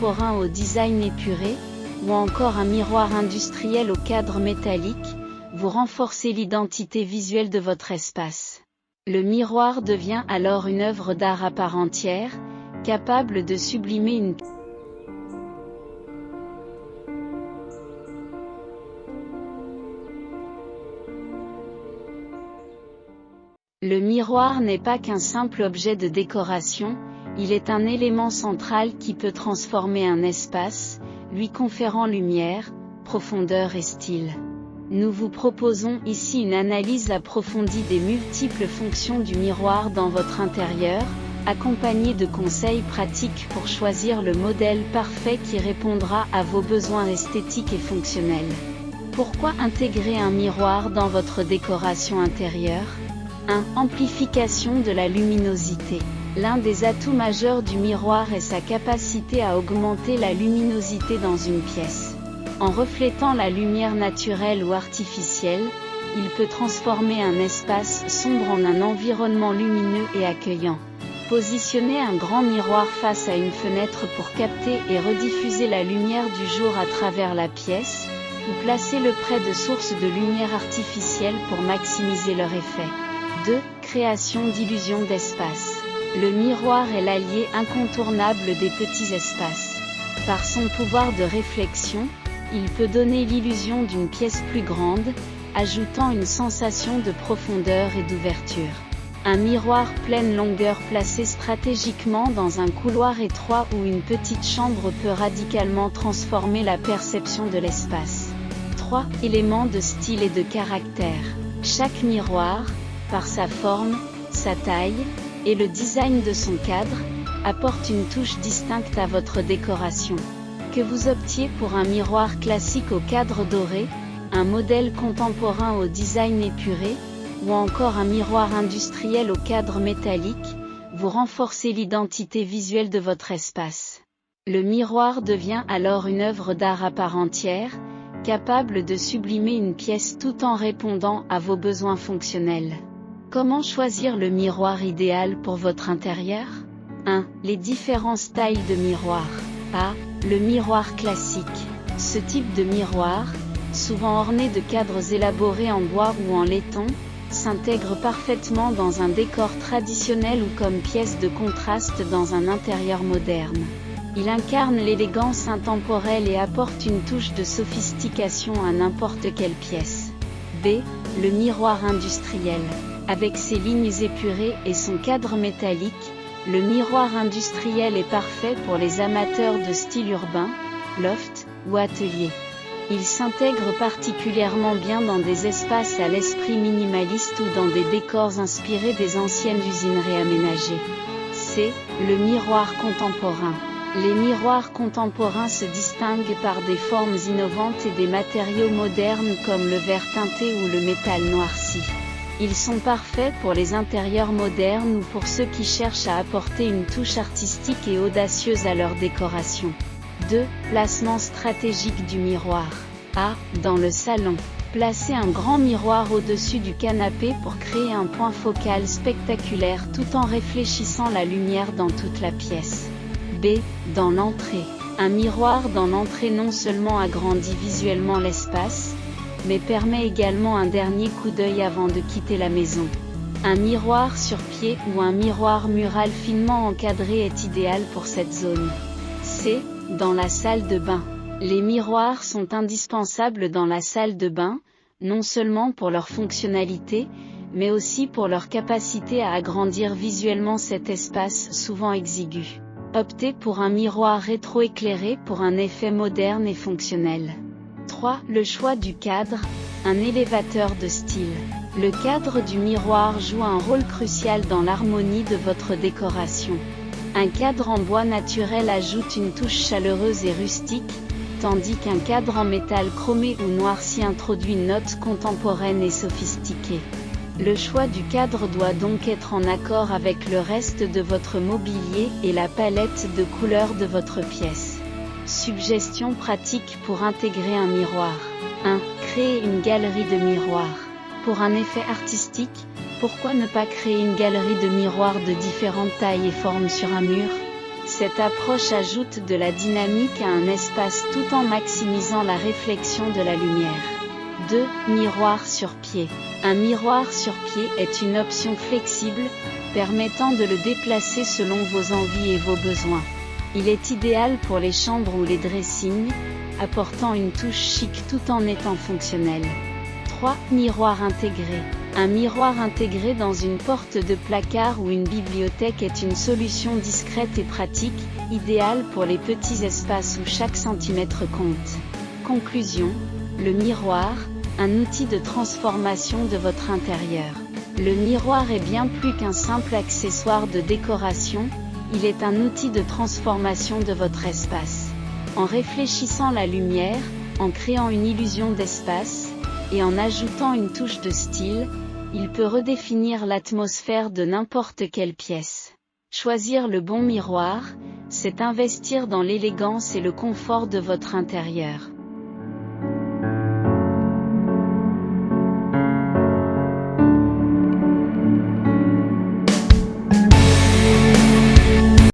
contemporain au design épuré, ou encore un miroir industriel au cadre métallique, vous renforcez l'identité visuelle de votre espace. Le miroir devient alors une œuvre d'art à part entière, capable de sublimer une Le miroir n'est pas qu'un simple objet de décoration, il est un élément central qui peut transformer un espace, lui conférant lumière, profondeur et style. Nous vous proposons ici une analyse approfondie des multiples fonctions du miroir dans votre intérieur, accompagnée de conseils pratiques pour choisir le modèle parfait qui répondra à vos besoins esthétiques et fonctionnels. Pourquoi intégrer un miroir dans votre décoration intérieure ? 1. Amplification de la luminosité. L'un des atouts majeurs du miroir est sa capacité à augmenter la luminosité dans une pièce. En reflétant la lumière naturelle ou artificielle, il peut transformer un espace sombre en un environnement lumineux et accueillant. Positionnez un grand miroir face à une fenêtre pour capter et rediffuser la lumière du jour à travers la pièce, ou placez-le près de sources de lumière artificielle pour maximiser leur effet. 2. Création d'illusions d'espace. Le miroir est l'allié incontournable des petits espaces. Par son pouvoir de réflexion, il peut donner l'illusion d'une pièce plus grande, ajoutant une sensation de profondeur et d'ouverture. Un miroir pleine longueur placé stratégiquement dans un couloir étroit ou une petite chambre peut radicalement transformer la perception de l'espace. 3. Éléments de style et de caractère. Chaque miroir, par sa forme, sa taille, et le design de son cadre, apporte une touche distincte à votre décoration. Que vous optiez pour un miroir classique au cadre doré, un modèle contemporain au design épuré, ou encore un miroir industriel au cadre métallique, vous renforcez l'identité visuelle de votre espace. Le miroir devient alors une œuvre d'art à part entière, capable de sublimer une pièce tout en répondant à vos besoins fonctionnels. Comment choisir le miroir idéal pour votre intérieur ? 1. Les différents styles de miroir. A. Le miroir classique. Ce type de miroir, souvent orné de cadres élaborés en bois ou en laiton, s'intègre parfaitement dans un décor traditionnel ou comme pièce de contraste dans un intérieur moderne. Il incarne l'élégance intemporelle et apporte une touche de sophistication à n'importe quelle pièce. B. Le miroir industriel. Avec ses lignes épurées et son cadre métallique, le miroir industriel est parfait pour les amateurs de style urbain, loft ou atelier. Il s'intègre particulièrement bien dans des espaces à l'esprit minimaliste ou dans des décors inspirés des anciennes usines réaménagées. C. Le miroir contemporain. Les miroirs contemporains se distinguent par des formes innovantes et des matériaux modernes comme le verre teinté ou le métal noirci. Ils sont parfaits pour les intérieurs modernes ou pour ceux qui cherchent à apporter une touche artistique et audacieuse à leur décoration. 2. Placement stratégique du miroir. A. Dans le salon. Placez un grand miroir au-dessus du canapé pour créer un point focal spectaculaire tout en réfléchissant la lumière dans toute la pièce. B. Dans l'entrée. Un miroir dans l'entrée non seulement agrandit visuellement l'espace, mais permet également un dernier coup d'œil avant de quitter la maison. Un miroir sur pied ou un miroir mural finement encadré est idéal pour cette zone. C. Dans la salle de bain. Les miroirs sont indispensables dans la salle de bain, non seulement pour leur fonctionnalité, mais aussi pour leur capacité à agrandir visuellement cet espace souvent exigu. Optez pour un miroir rétroéclairé pour un effet moderne et fonctionnel. 3. Le choix du cadre, un élévateur de style. Le cadre du miroir joue un rôle crucial dans l'harmonie de votre décoration. Un cadre en bois naturel ajoute une touche chaleureuse et rustique, tandis qu'un cadre en métal chromé ou noirci introduit une note contemporaine et sophistiquée. Le choix du cadre doit donc être en accord avec le reste de votre mobilier et la palette de couleurs de votre pièce. Suggestions pratiques pour intégrer un miroir. 1. Créer une galerie de miroirs. Pour un effet artistique, pourquoi ne pas créer une galerie de miroirs de différentes tailles et formes sur un mur ? Cette approche ajoute de la dynamique à un espace tout en maximisant la réflexion de la lumière. 2. Miroir sur pied. Un miroir sur pied est une option flexible, permettant de le déplacer selon vos envies et vos besoins. Il est idéal pour les chambres ou les dressings, apportant une touche chic tout en étant fonctionnel. 3. Miroir intégré. Un miroir intégré dans une porte de placard ou une bibliothèque est une solution discrète et pratique, idéale pour les petits espaces où chaque centimètre compte. Conclusion. Le miroir, un outil de transformation de votre intérieur. Le miroir est bien plus qu'un simple accessoire de décoration, il est un outil de transformation de votre espace. En réfléchissant la lumière, en créant une illusion d'espace, et en ajoutant une touche de style, il peut redéfinir l'atmosphère de n'importe quelle pièce. Choisir le bon miroir, c'est investir dans l'élégance et le confort de votre intérieur.